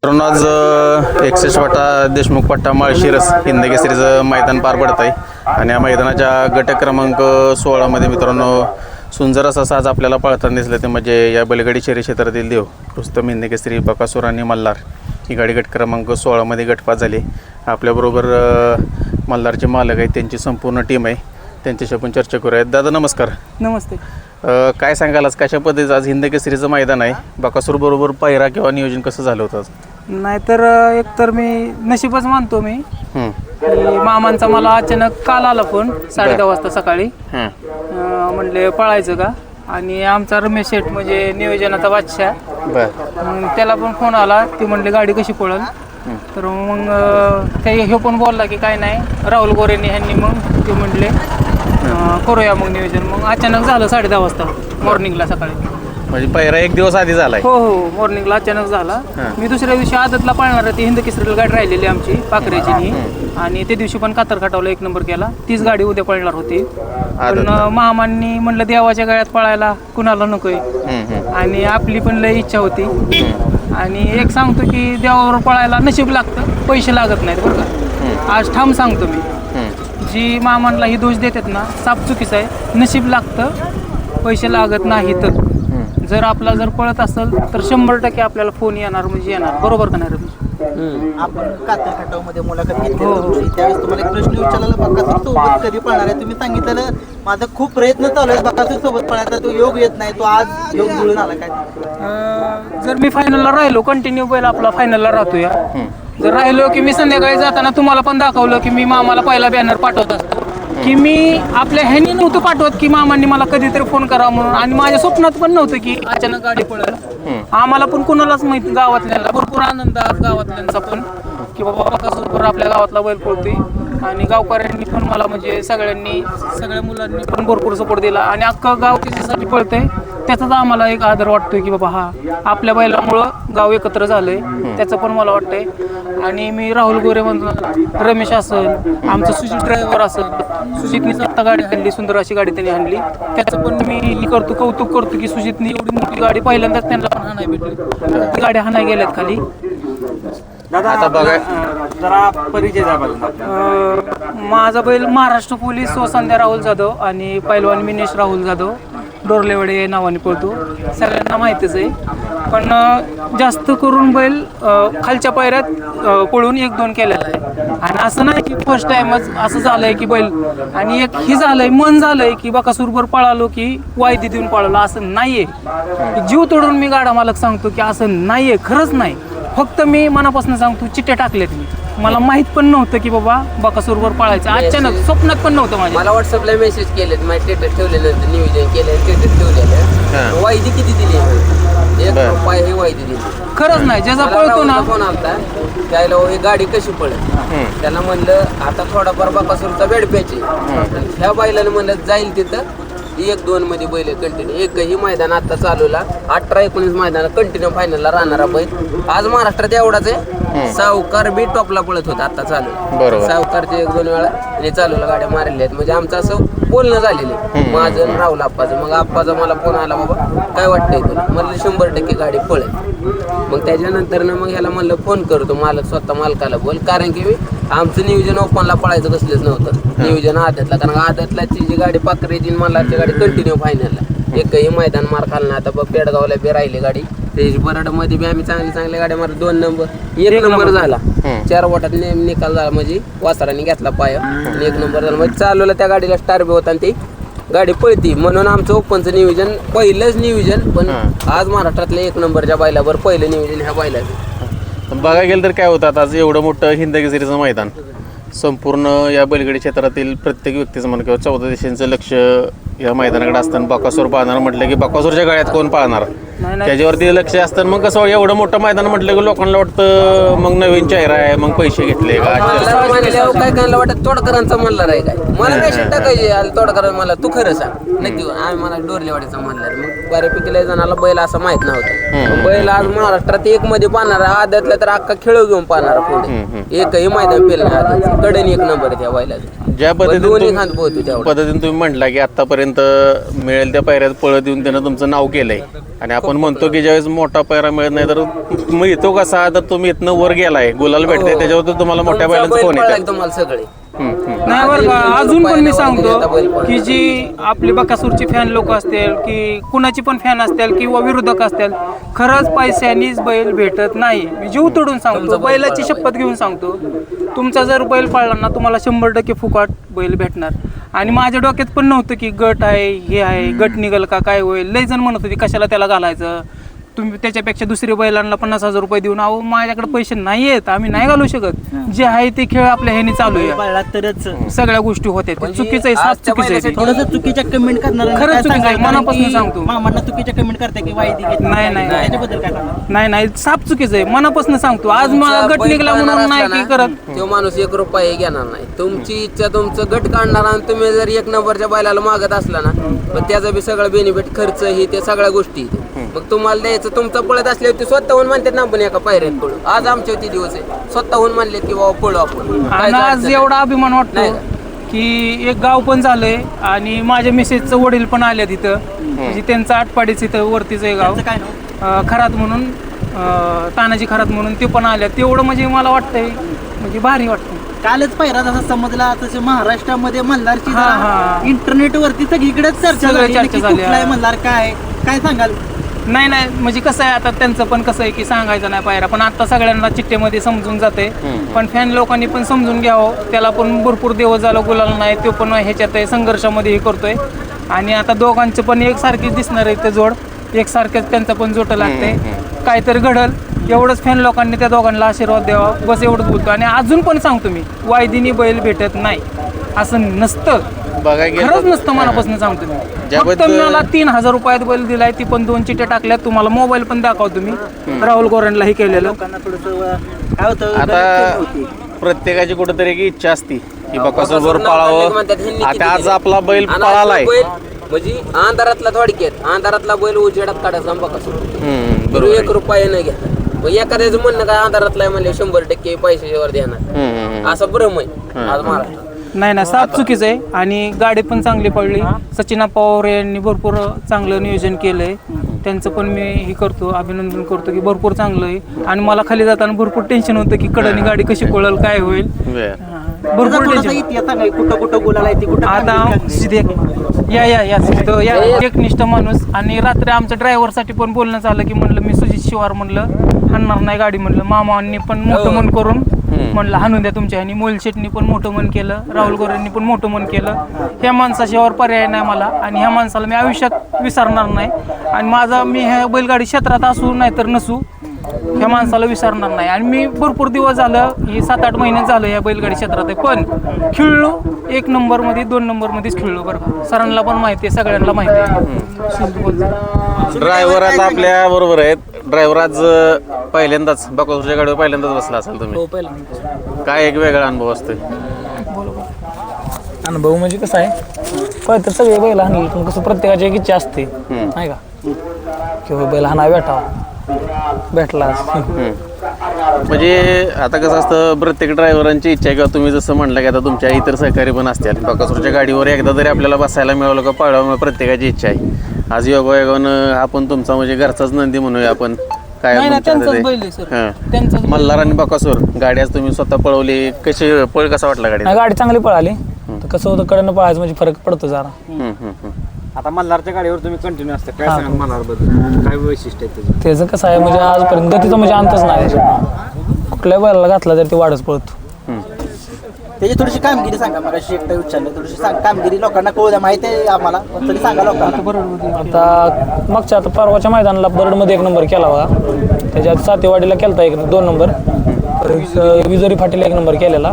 मित्रांनो आज 61 वाटा देशमुख पट्टा माळशिरस हिंद केसरीचं मैदान पार पडत आहे आणि या मैदानाच्या गट क्रमांक 16 मध्ये मित्रांनो सुंदर असा आज आपल्याला पळताना दिसलं ते म्हणजे या बैलगाडी शर्यत क्षेत्रातील देव रुस्तम हिंद केसरी बकासूर आणि मल्हार ही गाडी गट क्रमांक 16 मध्ये गटपास झाली. आपल्याबरोबर मल्हारचे मालक आहेत, त्यांची संपूर्ण टीम आहे, त्यांच्याशी आपण चर्चा करूयात. दादा नमस्कार. नमस्ते. काय सांगाल आज कशा पद्धतीचं आज हिंद केसरीचं मैदान आहे, बकासूर बरोबर पायरा किंवा नियोजन कसं झालं होतं आज? नाहीतर एकतर मी नशीबच मानतो मी की मामांचा मला अचानक काल आला फोन 10:30 वाजता सकाळी. म्हणले पळायचं का, आणि आमचा रमेश शेठ म्हणजे नियोजनाचा बादशाह, मग त्याला पण फोन आला. ते म्हणले गाडी कशी पळल, तर मग ते हे पण बोलला की काय नाही राहुल गोरेंनी ह्यांनी, मग ते म्हणले करूया मग नियोजन. मग अचानक झालं 10:30 वाजता मॉर्निंगला सकाळी. म्हणजे पायरा एक दिवस आधी झालाय? हो हो, मॉर्निंगला अचानक झाला. मी दुसऱ्या दिवशी आदतला पळणार ती हिंद केसरीला गाडी राहिलेली आमची पाखरेची, आणि त्या दिवशी पण कातर खटावला 1 नंबर केला. तीच गाडी उद्या पळणार होती, पण मामांनी म्हणलं देवाच्या गळ्यात पळायला कुणाला नकोय, आणि आपली पण लय इच्छा होती. आणि एक सांगतो की देवावर पळायला नशीब लागतं, पैसे लागत नाहीत बरं का. आज ठाम सांगतो मी, जी मामांना ही दोष देतात ना साप चुकीचं आहे. नशीब लागतं, पैसे लागत नाहीत. जर आपला जर पळत असेल तर 100% आपल्याला फोन येणार म्हणजे येणार. बरोबर का नाही रमेश? आपण कातर खटावमध्ये मुलाखत घेतली त्यावेळेस तुम्हाला एक प्रश्न विचारला, बकासूर सोबत कधी पळणार आहे? तुम्ही सांगितलं माझा खूप प्रयत्न चालू आहे बकासूर सोबत पळायचा, तो योग येत नाही, तो आज योग जुळून आला काय? जर मी फायनलला राहिलो, कंटिन्यू पहिला आपला फायनलला राहतो या, जर राहिलो की मी संध्याकाळी जाताना तुम्हाला पण दाखवलं की मी मामाला पहिला बॅनर पाठवत असतो, की मी आपल्या ह्यानी नव्हतं पाठवत की मामांनी मला कधीतरी फोन करावा म्हणून, आणि माझ्या स्वप्नात पण नव्हतं की अचानक गाडी पळेल. आम्हाला पण कुणालाच माहिती, गावातल्याला भरपूर आनंद गावातल्यांचा पण, की बाबा बकासूर आपल्या गावातला बैल पळतोय. आणि गावकऱ्यांनी पण मला म्हणजे सगळ्या मुलांनी पण भरपूर सपोर्ट दिला, आणि अख्खं गाव त्याच्यासाठी पळतंय त्याचाच आम्हाला एक आदर वाटतोय की बाबा हा आपल्या बैलामुळं गाव एकत्र झालंय, त्याचं पण मला वाटतंय. आणि मी राहुल गोरे म्हणतो, रमेश असेल, आमचं सुजित ड्रायव्हर असेल, सुजितनी आत्ता गाडी आणली, सुंदर अशी गाडी त्यांनी आणली, त्याचं पण मी करतो कौतुक करतो की सुजितनी एवढी मोठी गाडी पहिल्यांदाच त्यांना पण हाणाय भेटली, ती गाडी हाणाय गेल्यात खाली. आता बघा जरा परिचय माझा बैल महाराष्ट्र पोलीस स्वसंध्या राहुल जाधव आणि पैलवान मिनेश राहुल जाधव डोरलेवाडे या नावाने पळतो, सगळ्यांना माहितीच आहे. पण जास्त करून बैल खालच्या पायऱ्यात पळून 1-2 केलेला आहे, आणि असं नाही की फर्स्ट टाइमच असं झालंय की बैल, आणि एक ही झालंय मन झालंय की बकासूरवर पळालो की वायदी देऊन पळालो, असं नाहीये. जीव तोडून मी गाडा मालक सांगतो की असं नाहीये, खरंच नाही. फक्त मी मनापासून सांगतो चिट्टे टाकलेत मी, मला माहित पण नव्हतं की बाबा बकासूरवर पळायचं, अचानक स्वप्नात पण नव्हतं माझ्या. मला व्हॉट्सअपला मेसेज केलेत, माझे स्टेटस ठेवलेलं, नियोजन केलं, स्टेटस ठेवलेलं. वायदी किती दिली? 1 रुपया ही वायदी दिली. खरंच नाही, ज्याचा पळतो ना फोन आलता त्याला ही गाडी कशी पळत, त्याला म्हणलं आता थोडाफार बकासूरचा बेड प्यायचे, ह्या बैलाने म्हणलं जाईल तिथं 1-2 मध्ये बैल कंटिन्यू. एकही मैदान आता चालूला 18-19 मैदान कंटिन्यू फायनलला राहणारा बैल आज महाराष्ट्रात एवढाच आहे. सावकार बी टॉपला पळत होता आता चालू, सावकारचे 1-2 वेळा आणि चालूला गाड्या मारलेल्या आहेत. म्हणजे आमचं असं बोलणं झालेलं आहे माझं राहुल आप्पाचं. मग आप्पाचा मला फोन आला, बाबा काय वाटतंय तुला? म्हणलं 100% गाडी पळेल. मग त्याच्यानंतर ना मग ह्याला म्हणलं फोन करतो, मालक स्वतः मालकाला बोल, कारण की आमचं नियोजन ओपनला पळायचं कसलंच नव्हतं, नियोजन आदतला. कारण आदतलाची जी गाडी पाखरेची मल्हारची गाडी कंटिन्यू फायनलला, एकही मैदान मार खाल्ला. आता बघ पेडगावला बी राहिली गाडी, त्याची बराडमध्ये बी आम्ही चांगल्या गाड्या मार 2 नंबर 1 नंबर झाला, 4 बोटात निकाल झाला, म्हणजे वासराने घेतला पाय आणि 1 नंबर झाला. म्हणजे चालवलं त्या गाडीला स्टार बी होता आणि ती गाडी पळती, म्हणून आमचं ओपनचं नियोजन पहिलंच नियोजन. पण आज महाराष्ट्रातल्या 1 नंबरच्या बैलावर पहिलं नियोजन ह्या बैलाचं. बघायला गेलं तर काय होतं, आज एवढं मोठं हिंद केसरीचं मैदान, संपूर्ण या बैलगाडी क्षेत्रातील प्रत्येक व्यक्तीचं म्हणा किंवा 14 देशांचं लक्ष या मैदानाकडे असताना बकासूर पाहणार म्हटलं की बकासूरच्या गळ्यात कोण पाहणार, त्याच्यावरती लक्ष असतं. मग कसं एवढं मोठं मैदान म्हटलं की लोकांना वाटतं मग नवीन चेहरा आहे, मग पैसे घेतले का, काय काय वाटत तोडकरांचा मल्हार आहे काय, मला काय शिट टाकायचे तोडकर, मला तू खरं सांग नक्की. आम्ही मला डोरलेवाडीचा मल्हार, मग बऱ्यापैकी लय जणाला बैल असं माहित नव्हतं. बैल आज महाराष्ट्रात 1 मध्ये पाहणारा, आदतला तर अख्खा खेळ घेऊन पाहणारा पुढे, एकही मैदान पेल नाही आदत, कडन 1 नंबर त्या बैलाचा. ज्या पण दोन्ही खांद पोहतो तेवढा. पद्धतीने तुम्ही म्हटला की आतापर्यंत मिळेल त्या पायऱ्यात पळत येऊन त्यानं तुमचं नाव केलंय आणि आपण म्हणतो की ज्यावेळेस मोठा पायरा मिळत नाही तर मग येतो कसा तर तुम्ही इथनं वर गेलाय गुलाल भेटते त्याच्यावर तुम्हाला मोठ्या तुमचा बैलांचं बैल फोन पळाला येतात. तुम्हाला सगळे नाही बरं का, अजून पण मी सांगतो की जी आपली बकासूरची फॅन लोक असतील की कुणाची पण फॅन असतील किंवा विरोधक असतील, खरंच पैशानीच बैल भेटत नाही. मी जीव तोडून सांगतो, बैलाची शपथ घेऊन सांगतो. तुमचा जर बैल पळला ना तुम्हाला 100% फुकाट बैल भेटणार. आणि माझ्या डोक्यात पण नव्हतं की गट आहे हे आहे, गट निघल का काय होईल. लय जण म्हणत होते कशाला त्याला घालायचं, तुम्ही त्याच्यापेक्षा दुसरी बैलांना 50,000 रुपये देऊन. अहो माझ्याकडे पैसे नाही आहेत, आम्ही नाही घालू शकत. जे आहे ते खेळ आपल्या ह्याने चालू आहे, पळला तरच सगळ्या गोष्टी होत्या. ते चुकीचं आहे, साफ चुकीचं आहे ते. थोडंसं चुकीच्या कमेंट करणार खरंच चुकीचं आहे, मनापासून सांगतो. मामांना चुकीच्या कमेंट करताय की वायदी घेतली. नाही, नाही. त्याच्याबद्दल काय सांगणार? नाही नाही, साफ चुकीचं आहे, मनापासून सांगतो. आज मला तुमचा गट बैल निघला पळणार म्हणून नाही असला की ना, करत. तो माणूस 1 रुपया घेणार नाही. तुमची इच्छा तुमचं गट काढणार आणि तुम्ही जर 1 नंबरच्या बैलाला मागत असला ना, पण त्याचा बी सगळं बेनिफिट खर्च ही त्या सगळ्या गोष्टी. मग तुम्हाला द्यायचं, तुमचं पळत असल्यावर ते स्वतःहून म्हणतात ना आपण एका पायऱ्यात पळू. आज आमच्या ती दिवस आहे स्वतःहून म्हणले की बाबा पळू आपण. काय आणि आज अडचण एवढा अभिमान वाटतो नाही. की एक गाव पण झालंय आणि माझ्या मिसेसचं वडील पण आले तिथं. म्हणजे त्यांचं आटपाडीच इथं वरतीच आहे गाव, त्याचं काय नाव? खरात म्हणून, तानाजी खरात म्हणून ते पण आल्या. तेवढं म्हणजे मला वाटतंय म्हणजे भारी वाटतं. कालच पहिला जसा समजला तसे महाराष्ट्रामध्ये मल्हारची हा, हा. इंटरनेट वरती सगळीकडेच चर्चा सगळं झाली चर्चा नक्की झाली, कुठला आहे हा. मल्हार, काय सांगाल? नाही नाही, म्हणजे कसं आहे आता त्यांचं पण कसं आहे की सांगायचं नाही पायरा, पण आता सगळ्यांना चिठ्ठीमध्ये समजून जाते. पण फॅन लोकांनी पण समजून घ्यावं. त्याला पण भरपूर दिवस झाला गुलाल नाही, तो पण ह्याच्यात आहे, संघर्षामध्ये हे करतोय. आणि आता दोघांचं पण एकसारखीच दिसणार आहे ते जोड, एकसारखेच त्यांचं पण जोट लागते. काहीतरी घडल एवढंच फॅन लोकांनी त्या दोघांना आशीर्वाद द्यावा, बस एवढंच बोलतो. आणि अजून पण सांगतो मी, वायदीनी बैल भेटत नाही असं नसतं, बघा गेलं खरंच नसतं. मनापासून सांगतो मी. फक्त मला 3,000 रुपयात बैल दिलाय, ती पण 2 चिठ्ठ्या टाकल्यात. तुम्हाला मोबाईल पण दाखवतो मी, राहुल गोरंडला हे केलेलं. लोकांना थोडंसं काय होतं, आता प्रत्येकाची कुठेतरी एक इच्छा असते की बकासूर म्हणतात, पळावं. ह्यांनी आता किती आज दिले? आपला बैल आणि पळालाय. आज बैल म्हणजे अंधारातला थोडक्यात अंधारातला बैल उजेडात काढायचा बकासूर. बरोबर 1 रुपया न घ्या. मग एखाद्याचं म्हणणं काय अंधारातला आहे म्हणले 100% पैशावर देणार, आहे. असं भ्रम आहे आज महाराष्ट्रात. नाही नाही, साफ चुकीचं आहे. आणि गाडी पण चांगली पडली. सचिन पवार यांनी भरपूर चांगलं नियोजन केलंय. त्यांचं पण मी हे करतो, अभिनंदन करतो की भरपूर चांगलं आहे. आणि मला खाली जाताना भरपूर टेन्शन होतं की कडनी गाडी कशी पळल, काय होईल. भरपूर थोडासा टेन्शन. इतिहास सांगा, कुठं कुठं गुलाल आहे ती, कुठं आता कामगिरी सिद्धे या एकनिष्ठ माणूस. आणि रात्री आमच्या ड्रायव्हरसाठी पण बोलणं झालं की म्हणलं मी सुजित शिवार म्हणलं हाणणार नाही गाडी म्हणलं. मामांनी पण मोठं मन करून म्हणलं हाणून द्या तुमच्या ह्यानी. मोहिल शेटनी पण मोठं मन केलं, राहुल गोरेंनी पण मोठं मन केलं. ह्या माणसाशिवाय पर्याय नाही मला, आणि ह्या माणसाला मी आयुष्यात विसरणार नाही. आणि मी ह्या बैलगाडी क्षेत्रात असू नाही तर नसू, ह्या माणसाला विसरणार नाही. आणि मी भरपूर दिवस झालं, हे 7-8 महिने झालं ह्या बैलगाडी क्षेत्रात आहे. पण खेळलो 1 नंबरमध्ये 2 नंबरमध्येच खेळलो बरं का. सरांना पण माहिती आहे, सगळ्यांना माहिती आहे. ड्रायव्हर आता आपल्या बरोबर आहेत. ड्रायव्हर आज पहिल्यांदाच बकासूरच्या गाडीवर पहिल्यांदाच बसला असाल तुम्ही, काय एक वेगळा अनुभव असतोय? अनुभव म्हणजे कसं आहे, तर सगळे बैल हाणले पण कसं प्रत्येकाची एक इच्छा असते नाही का, किंवा बैल हाणा भेटला. म्हणजे आता कसं असतं, प्रत्येक ड्रायव्हरांची इच्छा आहे किंवा तुम्ही जसं म्हणलं की आता तुमच्या इतर सहकारी पण असतात, बकासूरच्या गाडीवर एकदा जरी आपल्याला बसायला मिळालं का पळावं प्रत्येकाची इच्छा आहे. आज योगायोगानं हा पण तुमचा म्हणजे घरचाच नंदी म्हणूया आपण. काय नाही ना, तुमच्या त्यांचाच हातात बैल आहे? आहे सर, हां. त्यांचाच बैल. मल्हार आणि बकासूर गाडी आज तुम्ही स्वतः पळवली, कशी पळ कसा वाटला गाडी? नाही, गाडी चांगली पळाली. तर कसं होतं, कडनं पळायचं म्हणजे फरक पडतो जरा. आता मल्हारच्या गाडीवर तुम्ही कंटिन्यू असता, काय सांगा मल्हारबद्दल, काय वैशिष्ट्य आहे त्याचं? त्याचं कसं आहे म्हणजे आजपर्यंत गतीचा म्हणजे अंतच नाही. कुठल्याही बैलाला घातला तर ते वाढच पळतो. त्याची थोडीशी कामगिरी सांगा. मला एकटा विचारलं, थोडीशी कामगिरी लोकांना कळू द्या, माहिती आहे आम्हाला, पण तरी सांगा लोकांना. आता मागच्या आता परवाच्या मैदानाला बरडमध्ये 1 नंबर केला बघा. त्याच्यात सातेवाडीला केलता 2 नंबर. परत विजोरी फाटीला 1 नंबर केलेला.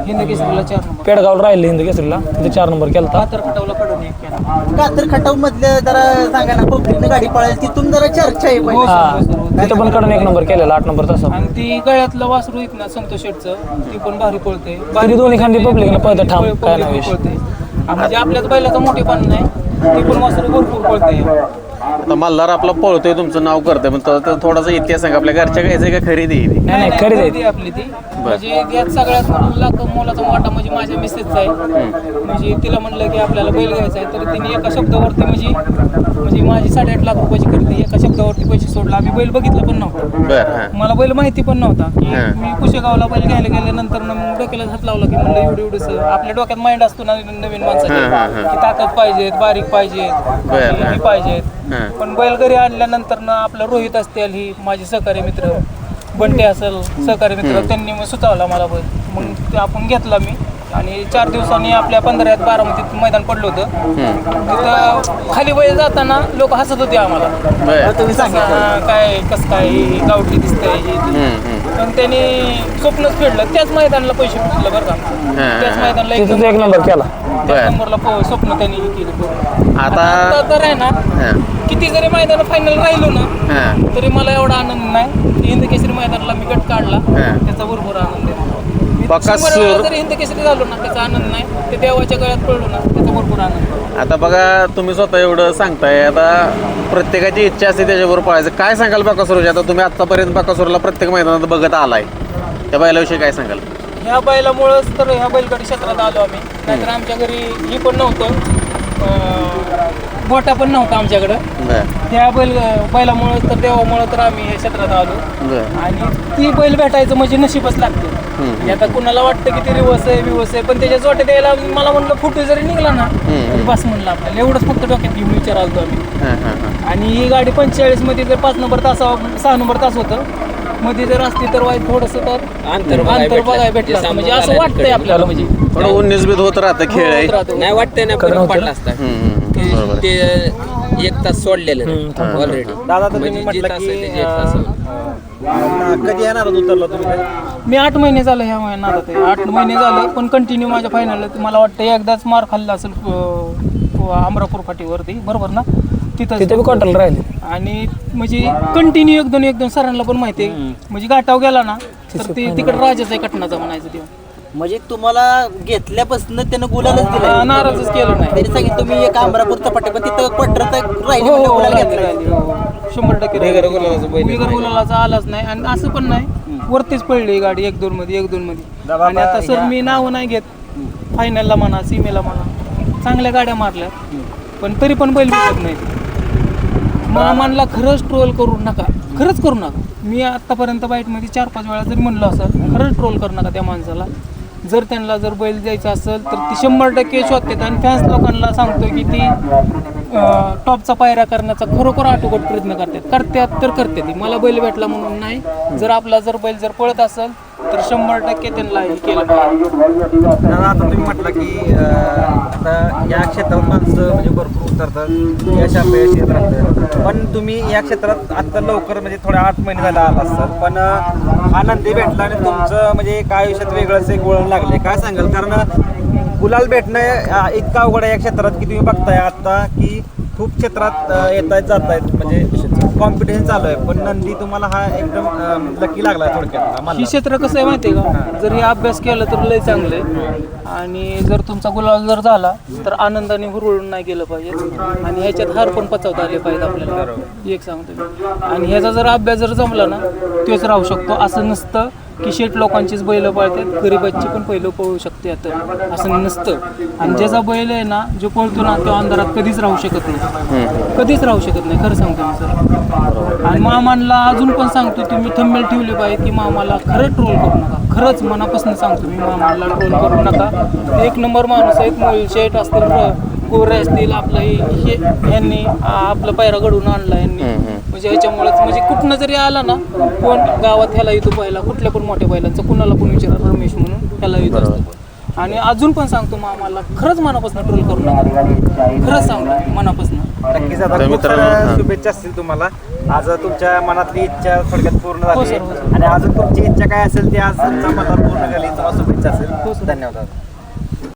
हिंद केसरीला 4 नंबर. पेडगावला राहिले हिंद केसरीला, तिथे 4 नंबर केलता. तर खटावला कडून 1 केला. कातर खटाव मधले जरा सांगा ना, पब्लिकने गाडी पळायला तिथून जरा चर्चा आहे पाहिजे. हा, तिथं पण कडून 1 नंबर केलेला 8 नंबर तसा. आणि ती गळ्यातलं वासरू आहेत ना संतोष शेटचं, ती पण भारी पळते. तरी दोन्ही खांदी पब्लिकने पळतं ठाम, काय नाही विषय. पळते. म्हणजे आपल्याच बैलाचं मोठेपण नाही, ती पण वासरू भरपूर पळते. आता मल्हार आपला पळतोय, तुमचं नाव करतोय, पण थोडासा इतिहास सांगा. आपल्या घरच्या घ्यायचं का खरेदी आहे ती? नाही खरी खरेदी आपली ती. म्हणजे यात सगळ्यात मोलाचा वाटा म्हणजे माझ्या मिसेसचा आहे. म्हणजे तिला म्हणलं की आपल्याला बैल घ्यायचा आहे, तर तिने एका शब्दावरती म्हणजे माझी 8.5 लाख रुपयाची खरेदी एका शब्दावरती पैसे सोडला. आम्ही बैल बघितला पण नव्हता, बर हां मला बैल माहिती पण नव्हता की मी कुशेगावला बैल घ्यायला गेल्यानंतर मग डोक्याला हात लावला की म्हणलं एवढं आपल्या डोक्यात माइंड असतो ना नवीन माणसाच्या की ताकद पाहिजेत, बारीक पाहिजेत, ही पाहिजेत. पण बैल घरी आणल्यानंतर ना आपलं रोहित असतील, ही माझे सहकारी मित्र बंटे असेल सहकारी मित्र, त्यांनी मग सुचवला मला बैल. मग ते आपण घेतला मी आणि 4 दिवसांनी आपल्या 15 बारामतीत मैदान पडलं होतं. तिथं खाली वय जाताना लोक हसत होते आम्हाला, तुम्ही सांगा काय कसं काय गावठी दिसतंय. पण त्यांनी स्वप्नच फेडलं, त्याच मैदानाला पैसे भेटलं बरं का. त्याच मैदानाला तिथं 1 नंबर केला. त्या नंबरला स्वप्न त्यांनी केलं. आता तर आहे ना, किती जरी मैदान फायनल राहिलो ना तरी मला एवढा आनंद नाही. हिंद केसरी मैदानाला मी गट काढला, त्याचा भरपूर आनंद आहे. बकासूर जरी हिंद केसरी झालो ना त्याचा आनंद नाही, ते देवाच्या गळ्यात पडलो ना त्याचा भरपूर आनंद आहे. आता बघा तुम्ही स्वतः एवढं सांगताय, आता प्रत्येकाची इच्छा असते त्याच्याबरोबर पळायचं. काय सांगाल बकासूरची? आता तुम्ही आतापर्यंत बकासूरला प्रत्येक मैदानात बघत आलाय, त्या बैलाविषयी काय सांगाल? ह्या बैलामुळंच तर ह्या बैलगाडी क्षेत्रात आलो आम्ही, नाहीतर आमच्या घरी ही पण नव्हतं, गोटा पण नव्हता आमच्याकडं. त्या बैलामुळं तर देवामुळं तर आम्ही ह्या क्षेत्रात आलो. आणि ती बैल भेटायचं म्हणजे नशीबच लागते. आता कुणाला वाटतं की ते रिवर्स आहे, पण त्याच्या जोट्या द्यायला मला म्हणलं फुटू जरी निघला ना तरी बस म्हणलं आपल्याला, एवढंच फक्त डोक्यात घेऊन विचार आलतो आम्ही. आणि ही गाडी 45 मध्ये जर 5 नंबर तास 6 नंबर तास होतं, मध्ये जर असती तर वाईट थोडंसं तर अंतर बघायला भेटलं असतं. म्हणजे असं वाटतंय आपल्याला, म्हणजे थोडं 19-20 होत राहतं खेळ आहे. नाही वाटतंय ना, फरक पडला असता. ते 1 तास सोडलेलं ऑलरेडी. दादा तुम्ही म्हटलं की कधी येणार उतरला तुम्ही? मी 8 महिने झालं ह्या नादात आहे. 8 महिने झालं, पण कंटिन्यू माझ्या फायनल. मला वाटतं एकदाच मार खाल्ला असेल अमरापूर फाटीवरती, बरोबर ना, तिथं बी क्वार्टरला राहिले. आणि म्हणजे कंटिन्यू एक दोन सरांना पण माहिती आहे. म्हणजे गाठाव गेला ना तर ते तिकडे राजाचा आहे कटनाचा म्हणायचं तेव्हा. म्हणजे तुम्हाला घेतल्यापासून त्यानं गुलालच दिला, नाराजच केलं नाही. तरी सांगितलं तुम्ही एक आंबरापूरचा पट्टे, पण तिथं क्वार्टरचा राहिली म्हणजे गुलाल घेतला. 100% बिगर गुलालाचा आलाच नाही. आणि असं पण नाही, वरतीच पडली गाडी 1-2 मध्ये. आणि आता सर मी नाव नाही घेत, फायनलला म्हणा सीमेला म्हणा चांगल्या गाड्या मारल्या, पण तरी पण बैल भेटत नाही. मामांना खरंच ट्रोल करू नका, खरंच करू नका. मी आतापर्यंत बाईटमध्ये 4-5 वेळा जरी म्हणलं असं, खरंच ट्रोल करू नका त्या माणसाला. जर त्यांना जर बैल द्यायचा असेल तर ती 100% शोधतात. आणि फॅन्स लोकांना सांगतो की ती टॉपचा पायऱ्या करण्याचा खरोखर आटोकट प्रयत्न करतात. मला बैल भेटला म्हणून नाही, जर आपला जर बैल जर पळत असेल तर 100% त्यांना हे केलं पाहिजे. दादा आता तुम्ही म्हटलं की आता या क्षेत्रात माणसं म्हणजे भरपूर उतरतात, यश अपयश येत राहतं, पण तुम्ही या क्षेत्रात आत्ता लवकर म्हणजे थोडे 8 महिने झाले आला असतात, पण आनंदी भेटला आणि तुमचं म्हणजे काय आयुष्यात वेगळंच एक वळण लागले. काय सांगाल? कारण गुलाल भेटणं इतका अवघड आहे या क्षेत्रात की तुम्ही बघताय आता की खूप क्षेत्रात येत आहेत जात आहेत, म्हणजे कॉम्पिटिशन चालू आहे, पण नंदी तुम्हाला हा एकदम लकी लागला थोडक्यात. ही क्षेत्र कसं आहे माहिती आहे का, जर हे अभ्यास केला तर लय चांगलं आहे. आणि जर तुमचा गुलाल जर झाला तर आनंदाने हुरळून नाही गेलं पाहिजे. आणि ह्याच्यात हार पण पचवता आले पाहिजे आपल्याला, एक सांगतो मी. आणि ह्याचा जर अभ्यास जर जमला ना तोच राहू शकतो. असं नसतं की शेठ लोकांचीच बैल पळतात, गरीबाची पण पहिलं पळू शकते, आता असं नसतं. आणि ज्याचा बैल आहे ना, जो पळतो ना, तो अंधारात कधीच राहू शकत नाही, कधीच राहू शकत नाही, खरं सांगतो मी सर. आणि मामांना अजून पण सांगतो, तुम्ही थंबनेल ठेवले पाहिजे की मामाला खरं ट्रोल करू नका. खरंच मनापासून सांगतो मी, मामाला ट्रोल करू नका. 1 नंबर माणूस आहे. मोल शेठ असतील, गोरे असतील, आपलं यांनी आपला पायरा घडवून आणला यांनी. म्हणजे ह्याच्यामुळेच म्हणजे कुठनं जरी आला ना, कोण गावात ह्याला येतो पहिला, कुठल्या पण मोठ्या बैलांचं कुणाला पण विचारा, रमेश म्हणून ह्याला येत असतो. आणि अजून पण सांगतो मामाला, खरंच मनापासून ट्रोल करू नका, खरंच सांगतो मनापासून. नक्कीच. आता खूप साऱ्या शुभेच्छा असतील तुम्हाला. आज तुमच्या मनातली इच्छा थोडक्यात पूर्ण झाली, आणि अजून तुमची इच्छा काय असेल ती आज तुमच्या मनात पूर्ण झाली. तुम्हाला शुभेच्छा असेल. धन्यवाद.